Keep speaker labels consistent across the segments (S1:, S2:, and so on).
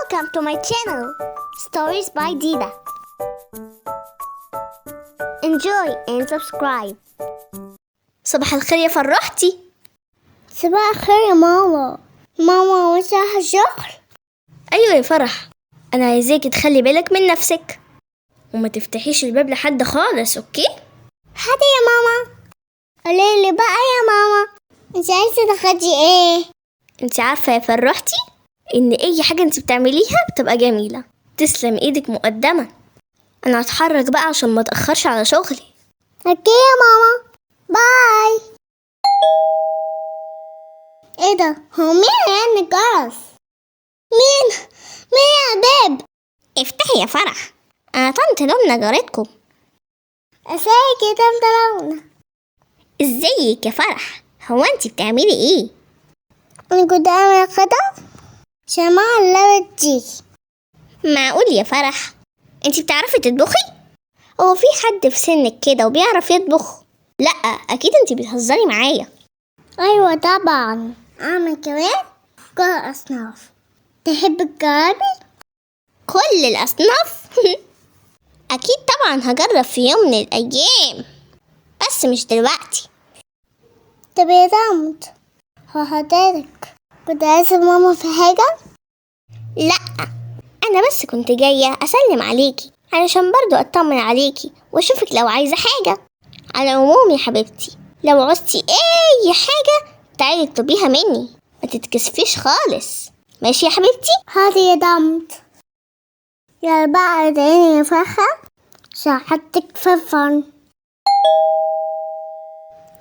S1: Welcome to my channel, Stories by Dida. Enjoy and subscribe. صباح الخير يا فرحتي.
S2: صباح الخير يا ماما. ماما مش رايحة الشغل؟
S3: أيوة يا فرح، أنا عايزاكي تخلي بالك من نفسك وما تفتحيش الباب لحد خالص، أوكي؟
S2: حاضر يا ماما. قوليلي بقى يا ماما، انت عايزة تاخدي ايه؟
S3: انت عارفة يا فرحتي إن أي حاجة انت بتعمليها بتبقى جميلة. تسلم إيدك مقدما. أنا هتحرك بقى عشان ما أتأخرش على شغلي.
S2: اوكي يا ماما، باي. ايه ده؟ هو مين اللي الجرس؟ مين يا باب؟
S3: افتحي يا فرح، أنا طنط لمنى جارتكم.
S2: ازيك يا طنط لمنى؟
S3: ازيك يا فرح؟ هو انت بتعملي ايه؟
S2: انا كنت اعمل كده عشان ماما اللي تيجي.
S3: معقول يا فرح؟ انت بتعرفي تطبخي؟ هو في حد في سنك كده وبيعرف يطبخ؟ لا اكيد انت بتهزري معايا.
S2: ايوه طبعا، اعمل كمان كل الاصناف. تحب الجرابي؟
S3: كل الاصناف؟ اكيد طبعا هجرب في يوم من الايام، بس مش دلوقتي.
S2: طب يا طنط، هو حضرتك كنت عايزة ماما في حاجة؟
S3: لا، انا بس كنت جاية اسلم عليكي علشان برضو اطمن عليكي واشوفك لو عايزة حاجة. على العموم يا حبيبتي، لو عوزتي اي حاجة تعالي اطلبيها مني، ما تتكسفيش خالص. ماشي يا حبيبتي؟
S2: حاضر يا طنط. يلا بقى ادعيني يا فرحة عشان احطك في الفرن.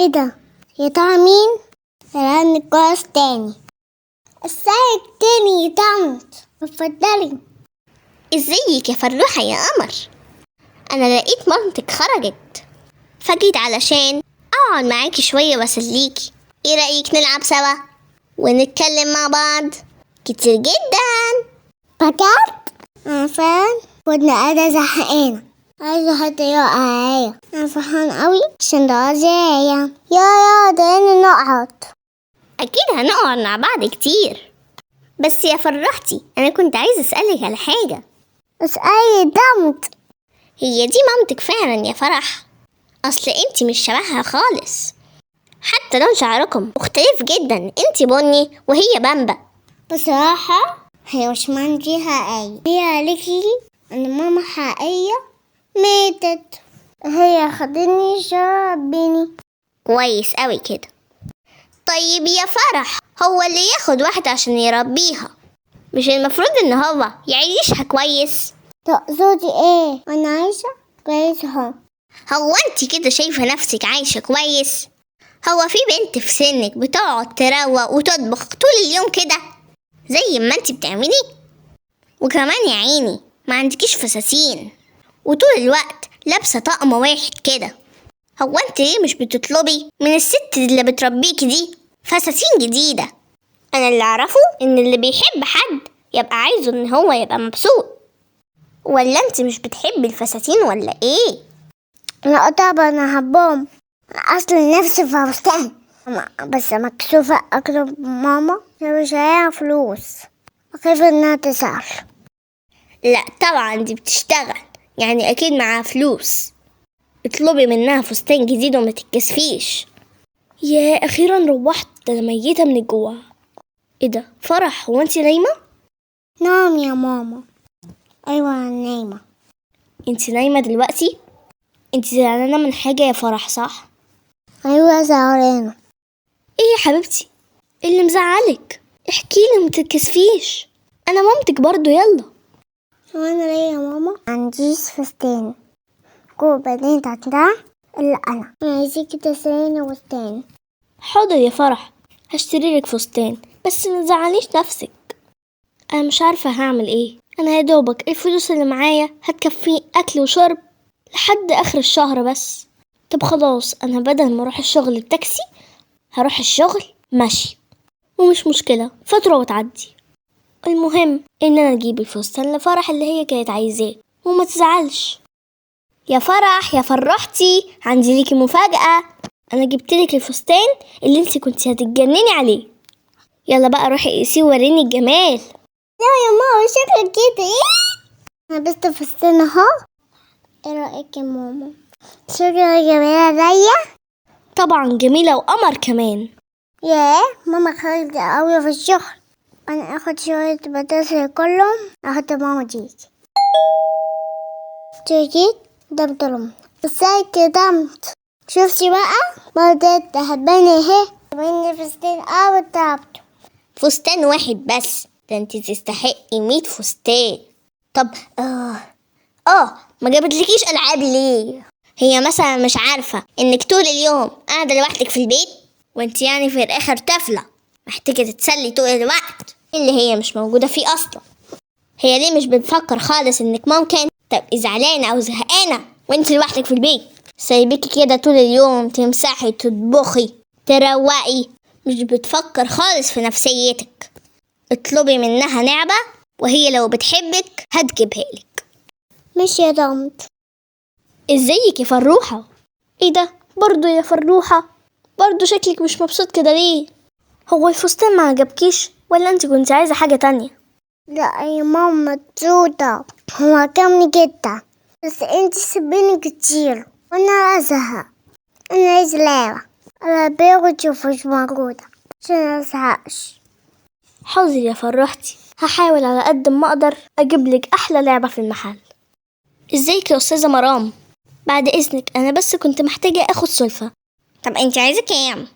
S2: ايه ده؟ يا ترى مين؟ رن الجرس تاني. ازيك تاني يا طنط؟ اتفضلي.
S3: ازيك يا فروحة يا قمر؟ انا لقيت مامتك خرجت فجيت علشان اقعد معاكي شوية واسليكي. ايه رأيك نلعب سوا ونتكلم مع بعض كتير جدا؟
S2: بجد؟ انا فعلا كنت قاعدة زهقانة، عايزة حد يقع عليا. انا فرحان قوي عشان ده عزايا. يا ادعيني نقعد.
S3: اكيد هنقعد مع بعض كتير، بس يا فرحتي انا كنت عايزة اسألك على حاجة.
S2: اسألي يا طنط.
S3: هي دي مامتك فعلا يا فرح؟ اصل انتي مش شبهها خالص، حتى لون شعركم مختلف جدا، انتي بني وهي بامبا.
S2: بصراحة هي مش مامتي حقيقية. هي قالت لي ان ماما حقيقية ماتت. هي خدتني شربني.
S3: كويس قوي كده. طيب يا فرح، هو اللي ياخد واحدة عشان يربيها مش المفروض ان هو يعيشها كويس؟
S2: تقصدي ايه؟ انا عايشة كويس اهو.
S3: هو انتي كده شايفة نفسك عايشة كويس؟ هو في بنت في سنك بتقعد تروق وتطبخ طول اليوم كده زي ما انتي بتعملي؟ وكمان يا عيني ما عندكيش فساتين وطول الوقت لابسة طقم واحد كده. هو انت ليه مش بتطلبي من الست اللي بتربيكي دي فساتين جديدة؟ انا اللي اعرفه ان اللي بيحب حد يبقى عايزه ان هو يبقى مبسوط. ولا انت مش بتحبي الفساتين ولا ايه؟
S2: لا طبعا انا هحبهم. اصلا نفسي في فستان بس مكسوفة اطلب ماما، مش عليها فلوس، خايف انها تزعل.
S3: لا طبعا دي بتشتغل، يعني اكيد معاها فلوس. اطلبي منها فستان جديد وما تتكسفيش. يا اخيرا روحت، انا ميتة من الجوع. ايه ده فرح، هو انت نايمة؟
S2: نعم يا ماما. ايوه انا نايمة.
S3: انت نايمة دلوقتي؟ انت زعلانة من حاجة يا فرح صح؟
S2: ايوه زعلانة.
S3: ايه يا حبيبتي اللي مزعلك؟ احكيلي متتكسفيش، انا مامتك برضو. يلا.
S2: وانا ليه يا ماما عنديش فستان؟ كل بنات عندها الا انا عايزاكي تسليني فستان.
S3: حاضر يا فرح، هشتريلك فستان، بس متزعليش نفسك. انا مش عارفة هعمل ايه. انا يا دوبك الفلوس اللي معايا هتكفي اكل وشرب لحد اخر الشهر بس. طب خلاص، انا بدل ما اروح الشغل بتاكسي هروح الشغل ماشي، ومش مشكلة، فترة وتعدي. المهم ان انا اجيب الفستان لفرح اللي هي كانت عايزاه وما تزعلش. يا فرح يا فرحتي، عندي ليكي مفاجأة. انا جبتلك الفستان اللي انتي كنتي هتتجنني عليه. يلا بقى روحي قيسيه ووريني الجمال.
S2: لا يا ماما شكلي كده انا لبست فستان اهو. ايه رأيك يا ماما؟ شكلها جميلة زيا.
S3: طبعا جميلة وقمر كمان.
S2: ياه ماما خارجة قوي في الشغل. انا اخد شوية بطاطس كلهم. اخد ماما تيجي دمت بس هيك دمت. شفتي بقى بدأت تحبني اهي مني فستان قوي تعبته.
S1: فستان واحد بس؟ ده انت تستحقي 100 فستان. طب ما جابتلكيش ألعاب ليه؟ هي مثلا مش عارفة انك طول اليوم قاعدة لوحدك في البيت، وانت يعني في الآخر طفلة محتاجة تتسلي طول الوقت اللي هي مش موجودة فيه أصلا. هي ليه مش بتفكر خالص انك ممكن تبقي زعلانة أو زهقانة وانت لوحدك في البيت، سايبكي كده طول اليوم تمسحي تطبخي تروقي؟ مش بتفكر خالص في نفسيتك. اطلبي منها لعبة وهي لو بتحبك هتجيبها لك.
S2: مش يا دمت.
S3: ازيك يا فروحة؟ ايه ده برضو يا فروحة؟ برضو شكلك مش مبسوط كده ليه؟ هو الفستان ما عجبكيش ولا انت كنت عايزة حاجة تانية؟
S2: لا يا ماما مبسوطة. هو عجبني جدا بس انت سبيني كتير وانا ازهق. انا عايز لعبة. انا باخد مش موجودة عشان مزهقش.
S3: حاضر يا فرحتي، هحاول على قد ما اقدر اجيب لك احلى لعبة في المحل. ازيك يا استاذة مرام؟ بعد اذنك انا بس كنت محتاجة اخد سلفة.
S1: طب انت عايزة كام؟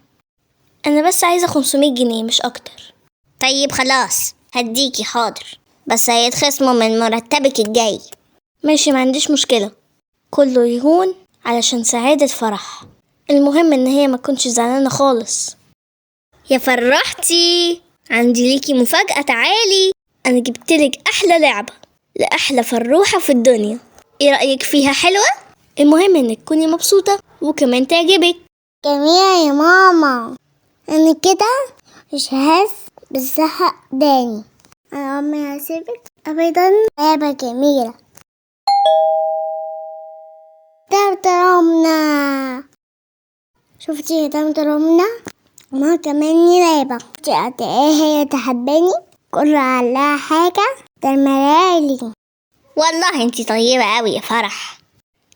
S3: انا بس عايزة 500 جنيه مش اكتر.
S1: طيب خلاص هديكي، حاضر، بس هيتخصموا من مرتبك الجاي.
S3: ماشي ما عنديش مشكلة، كله يهون علشان سعادة فرح. المهم ان هي ما تكونش زعلانة خالص.
S1: يا فرحتي عندي ليكي مفاجأة، تعالي.
S3: انا جبتلك احلى لعبة لاحلى فروحة في الدنيا. ايه رأيك فيها؟ حلوة؟ المهم انك تكوني مبسوطة وكمان تعجبك.
S2: جميلة يا ماما. انا كده مش هحس بالزهق تاني. انا عمري هسيبك ابدا. لعبة جميلة. ترمنا. شفتي يا ترمنا؟ ما كمان لعبة. شفتي قد ايه هي تحبني؟ كل عليها حاجة تعملها.
S1: والله انتي طيبة قوي يا فرح.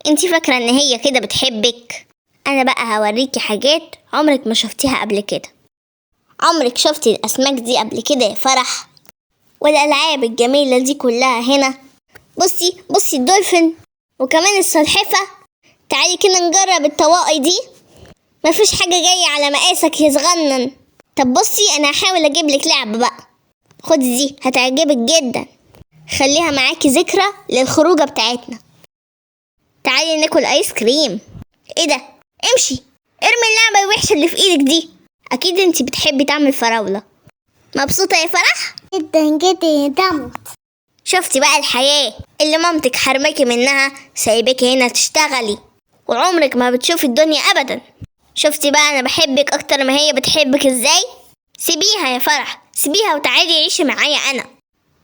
S1: انتي فاكرة ان هي كده بتحبك؟ انا بقى هوريكي حاجات عمرك ما شفتيها قبل كده. عمرك شفتي الاسماك دي قبل كده يا فرح؟ والالعاب الجميلة دي كلها هنا. بصي الدولفين وكمان السلحفة. تعالي كده نجرب الطواقي دي. مفيش حاجة جاية على مقاسك يا صغنن. طب بصي انا هحاول اجيب لك لعبة بقى. خدي دي هتعجبك جدا، خليها معاكي ذكرى للخروجة بتاعتنا. تعالي ناكل ايس كريم. ايه ده؟ امشي، ارمي اللعبة الوحشة اللي في ايدك دي. اكيد انتي بتحبي طعم الفراولة. مبسوطة يا فرح؟
S2: جدا جدا يا دمت.
S1: شفتي بقى الحياة اللي مامتك حرماكي منها، سايباكي هنا تشتغلي وعمرك ما بتشوفي الدنيا ابدا. شفتي بقى انا بحبك اكتر ما هي بتحبك ازاي؟ سيبيها يا فرح، سيبيها وتعالي عيشي معايا انا.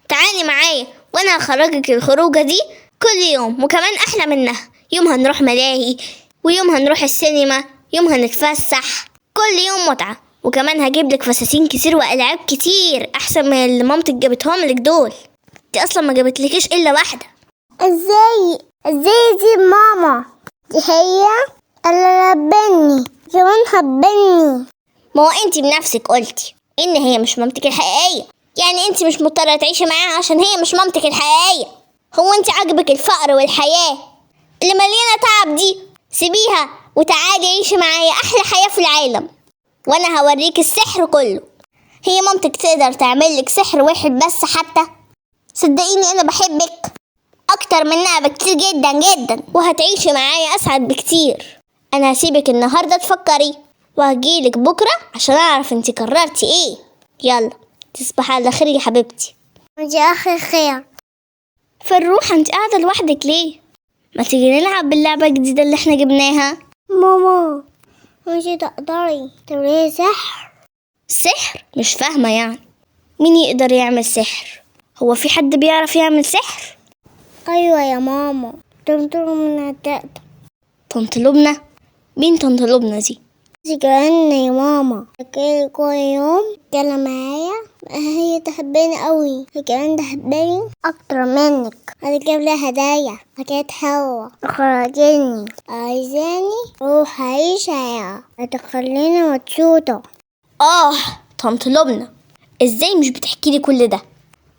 S1: تعالي معايا وانا هخرجك الخروجة دي كل يوم، وكمان احلى منها. يوم هنروح ملاهي، ويوم هنروح السينما، يوم هنتفسح، كل يوم متعة. وكمان هجيبلك فساتين كتير والعاب كتير احسن من اللي مامتك جابتهم لك دول. دي اصلا ما جابتلكيش الا واحدة.
S2: ازاي دي ماما؟ دي هي اللي ربني كمان حبني.
S1: ما هو انتي بنفسك قلتي ان هي مش مامتك الحقيقية، يعني انتي مش مضطرة تعيشي معاها عشان هي مش مامتك الحقيقية. هو انتي عاجبك الفقر والحياة اللي مليانة تعب دي؟ سيبيها وتعالي عيشي معايا احلى حياة في العالم، وانا هوريك السحر كله. هي مامتك تقدر تعملك سحر واحد بس حتى؟ صدقيني انا بحبك اكتر منها بكتير جدا جدا، وهتعيشي معايا اسعد بكتير. انا هسيبك النهاردة تفكري وهجيلك بكرة عشان اعرف انتي قررتي ايه. يلا تصبحي على خير يا حبيبتي.
S2: دي اخر خير.
S3: فروحة انت قاعدة لوحدك ليه؟ ما تيجي نلعب باللعبة الجديدة اللي احنا جبناها؟
S2: ماما مش تقدري تعملي سحر؟
S3: سحر؟ مش فاهمة يعني. مين يقدر يعمل سحر؟ هو في حد بيعرف يعمل سحر؟
S2: ايوه يا ماما، تنطر من التقدر.
S3: طنط لبنى؟ مين طنط لبنى دي؟
S2: كأن يا ماما فاكر كل يوم تتكلم معايا. هي تحبني قوي، كمان تحبني اكتر منك. هتجيب لي هدايا، حاجات حلوة، تخرجيني، عايزاني اروح اعيش حياة هتخليني مبسوطة.
S1: طنط لبنى، ازاي مش بتحكي لي كل ده؟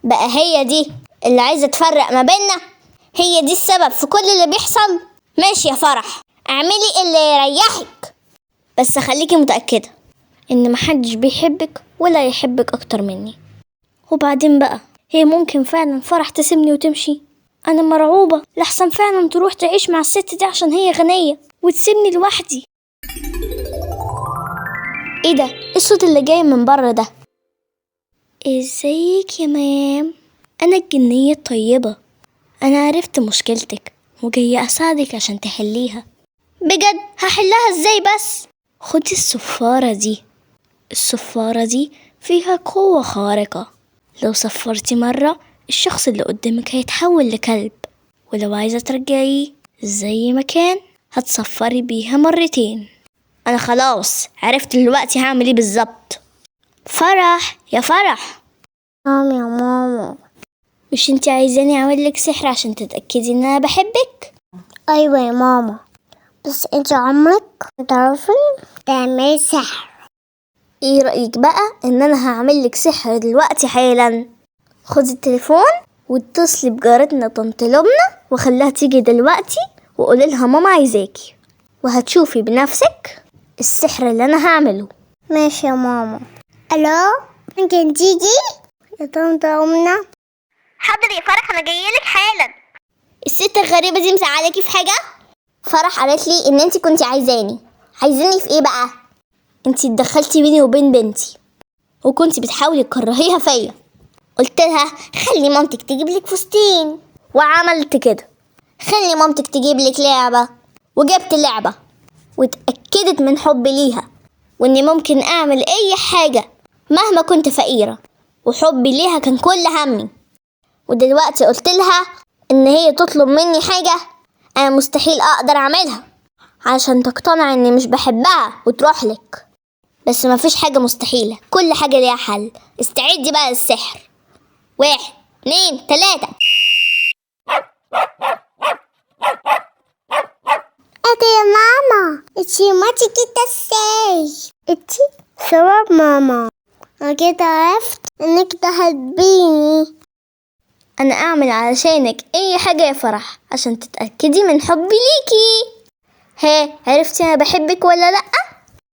S1: بقى هي دي اللي عايزة تفرق ما بيننا؟ هي دي السبب في كل اللي بيحصل؟ ماشي يا فرح، اعملي اللي يريحك، بس خليكي متأكدة ان محدش بيحبك ولا يحبك اكتر مني. وبعدين بقى هي ممكن فعلا فرح تسيبني وتمشي؟ انا مرعوبة لحسن فعلا تروح تعيش مع الست دي عشان هي غنية وتسيبني لوحدي. ايه ده؟ إيه الصوت اللي جاي من بره ده؟ ازيك يا مام؟ انا الجنية الطيبة، انا عرفت مشكلتك وجاية اساعدك عشان تحليها. بجد؟ هحلها ازاي بس؟ خدي الصفارة دي، الصفارة دي فيها قوة خارقة، لو صفرتي مرة الشخص اللي قدامك هيتحول لكلب، ولو عايزة ترجعيه زي ما كان هتصفري بيها مرتين. انا خلاص عرفت دلوقتي هعمل ايه بالظبط. فرح يا فرح.
S2: نعم يا ماما.
S1: مش انتي عايزاني اعملك سحر عشان تتأكدي ان انا بحبك؟
S2: ايوه يا ماما، بس انت عمرك تعرفي تعملي سحر.
S1: ايه رأيك بقى ان انا هعملك سحر دلوقتي حالا؟ خدي التليفون واتصلي بجارتنا طنط لبنى وخليها تيجي دلوقتي وقولي لها ماما عايزاكي، وهتشوفي بنفسك السحر اللي انا هعمله.
S2: ماشي يا ماما. الو، ممكن تيجي يا طنط أمنا؟
S1: حاضر يا فرح، انا جايلك حالا. الست الغريبة دي مزعلاكي في حاجة؟ فرح قالت لي ان انتي كنتي عايزاني في ايه بقى؟ انتي اتدخلتي بيني وبين بنتي وكنتي بتحاولي تكرهيها فيا. قلت لها خلي مامتك تجيب لك فستين، وعملت كده. خلي مامتك تجيب لك لعبة، وجبت لعبة، واتأكدت من حبي ليها واني ممكن اعمل اي حاجة مهما كنت فقيرة، وحبي ليها كان كل همي. ودلوقتي قلت لها ان هي تطلب مني حاجة انا مستحيل اقدر اعملها عشان تقتنع اني مش بحبها وتروح لك. بس مفيش حاجة مستحيلة، كل حاجة ليها حل. استعدي بقى للسحر. 1 2 3.
S2: ايه يا ماما؟ انتي ماتي كده ازاي؟ انتي سبب ماما. انا كده عرفت انك تحبيني.
S1: انا اعمل علشانك اي حاجة يا فرح عشان تتأكدي من حبي ليكي. عرفتي انا بحبك ولا لأ؟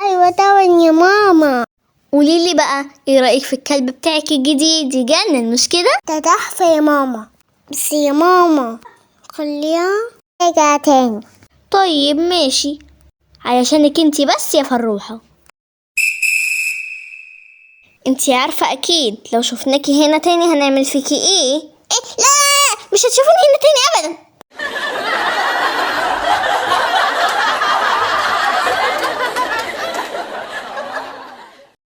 S2: ايوه طبعا يا ماما.
S1: قوليلي بقى ايه رأيك في الكلب بتاعك الجديد؟ يجنن مش كده؟
S2: ده تحفة يا ماما، بس يا ماما خليها ترجع تاني.
S1: طيب ماشي، علشانك انتي بس يا فروحة. انتي عارفة اكيد لو شفناكي هنا تاني هنعمل فيكي ايه؟ لا مش هتشوفيني هنا تاني ابدا.